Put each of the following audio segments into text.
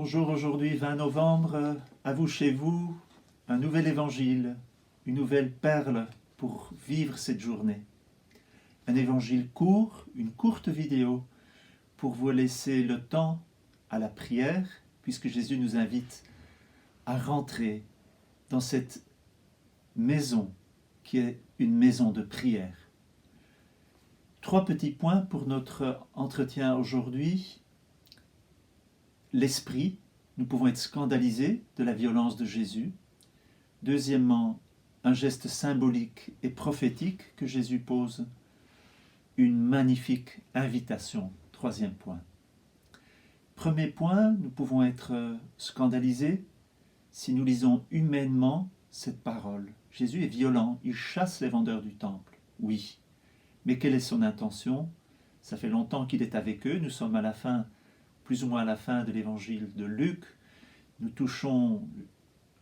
Bonjour, aujourd'hui 20 novembre, à vous chez vous, un nouvel évangile, une nouvelle perle pour vivre cette journée. Un évangile court, une courte vidéo pour vous laisser le temps à la prière, puisque Jésus nous invite à rentrer dans cette maison qui est une maison de prière. 3 petits points pour notre entretien aujourd'hui. L'esprit, nous pouvons être scandalisés de la violence de Jésus. Deuxièmement, un geste symbolique et prophétique que Jésus pose. Une magnifique invitation. 3e point. Premier point, nous pouvons être scandalisés si nous lisons humainement cette parole. Jésus est violent, il chasse les vendeurs du temple. Oui, mais quelle est son intention? Ça fait longtemps qu'il est avec eux, nous sommes à la fin, plus ou moins à la fin de l'évangile de Luc. Nous touchons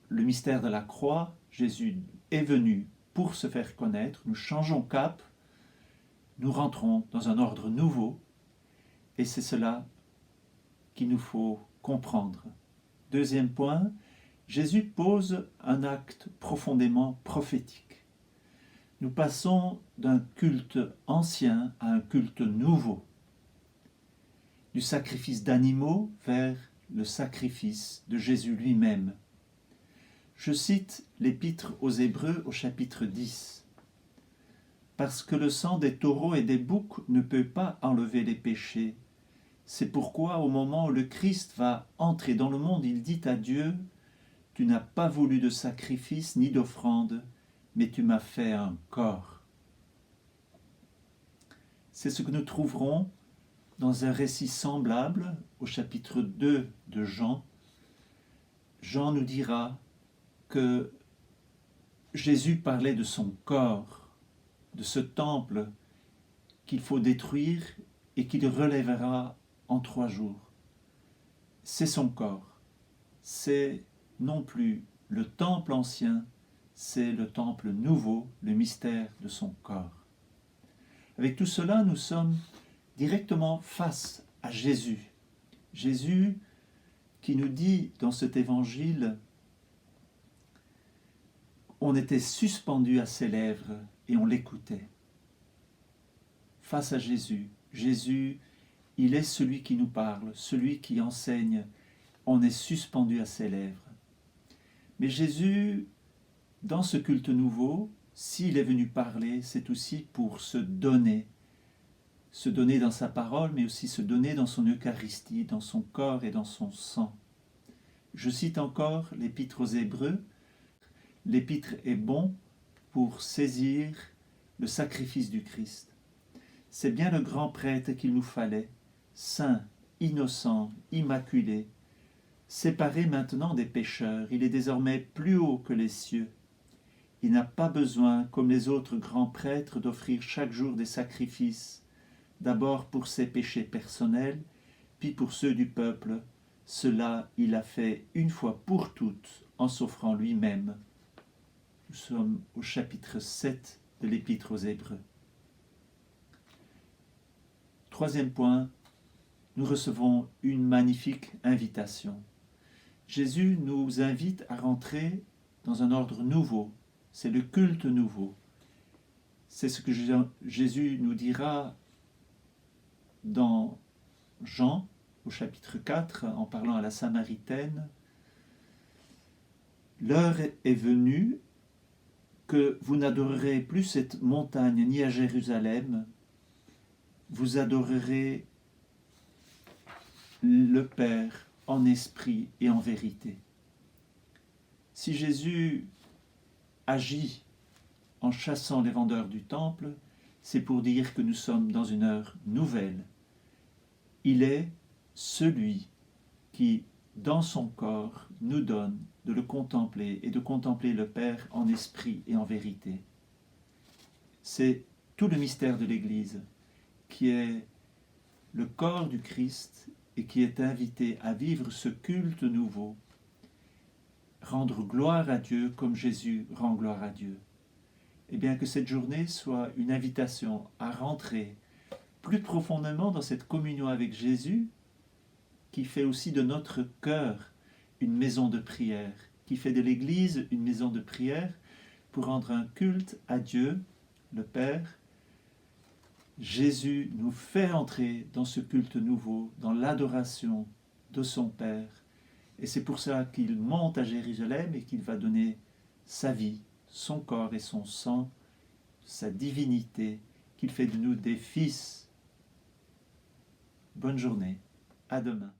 le mystère de la croix. Jésus est venu pour se faire connaître. Nous changeons cap. Nous rentrons dans un ordre nouveau. Et c'est cela qu'il nous faut comprendre. Deuxième point, Jésus pose un acte profondément prophétique. Nous passons d'un culte ancien à un culte nouveau. Du sacrifice d'animaux vers le sacrifice de Jésus lui-même. Je cite l'Épître aux Hébreux au chapitre 10. Parce que le sang des taureaux et des boucs ne peut pas enlever les péchés. C'est pourquoi au moment où le Christ va entrer dans le monde, il dit à Dieu, « Tu n'as pas voulu de sacrifice ni d'offrande, mais tu m'as fait un corps. » C'est ce que nous trouverons dans un récit semblable au chapitre 2 de Jean. Jean nous dira que Jésus parlait de son corps, de ce temple qu'il faut détruire et qu'il relèvera en 3 jours. C'est son corps. C'est non plus le temple ancien, c'est le temple nouveau, le mystère de son corps. Avec tout cela, nous sommes directement face à Jésus. Jésus qui nous dit dans cet évangile, on était suspendu à ses lèvres et on l'écoutait. Face à Jésus, Jésus, il est celui qui nous parle, celui qui enseigne, on est suspendu à ses lèvres. Mais Jésus, dans ce culte nouveau, s'il est venu parler, c'est aussi pour se donner dans sa parole, mais aussi se donner dans son Eucharistie, dans son corps et dans son sang. Je cite encore l'Épître aux Hébreux. L'Épître est bon pour saisir le sacrifice du Christ. C'est bien le grand prêtre qu'il nous fallait, saint, innocent, immaculé, séparé maintenant des pécheurs. Il est désormais plus haut que les cieux. Il n'a pas besoin, comme les autres grands prêtres, d'offrir chaque jour des sacrifices, d'abord pour ses péchés personnels, puis pour ceux du peuple. Cela, il a fait une fois pour toutes, en s'offrant lui-même. Nous sommes au chapitre 7 de l'Épître aux Hébreux. 3e point, nous recevons une magnifique invitation. Jésus nous invite à rentrer dans un ordre nouveau. C'est le culte nouveau. C'est ce que Jésus nous dira dans Jean, au chapitre 4, en parlant à la Samaritaine. L'heure est venue que vous n'adorerez plus cette montagne ni à Jérusalem, vous adorerez le Père en esprit et en vérité. Si Jésus agit en chassant les vendeurs du temple, c'est pour dire que nous sommes dans une heure nouvelle. Il est celui qui, dans son corps, nous donne de le contempler et de contempler le Père en esprit et en vérité. C'est tout le mystère de l'Église qui est le corps du Christ et qui est invité à vivre ce culte nouveau, rendre gloire à Dieu comme Jésus rend gloire à Dieu. Et bien que cette journée soit une invitation à rentrer plus profondément dans cette communion avec Jésus, qui fait aussi de notre cœur une maison de prière, qui fait de l'Église une maison de prière pour rendre un culte à Dieu, le Père. Jésus nous fait entrer dans ce culte nouveau, dans l'adoration de son Père. Et c'est pour ça qu'il monte à Jérusalem et qu'il va donner sa vie, son corps et son sang, sa divinité, qu'il fait de nous des fils. Bonne journée, à demain.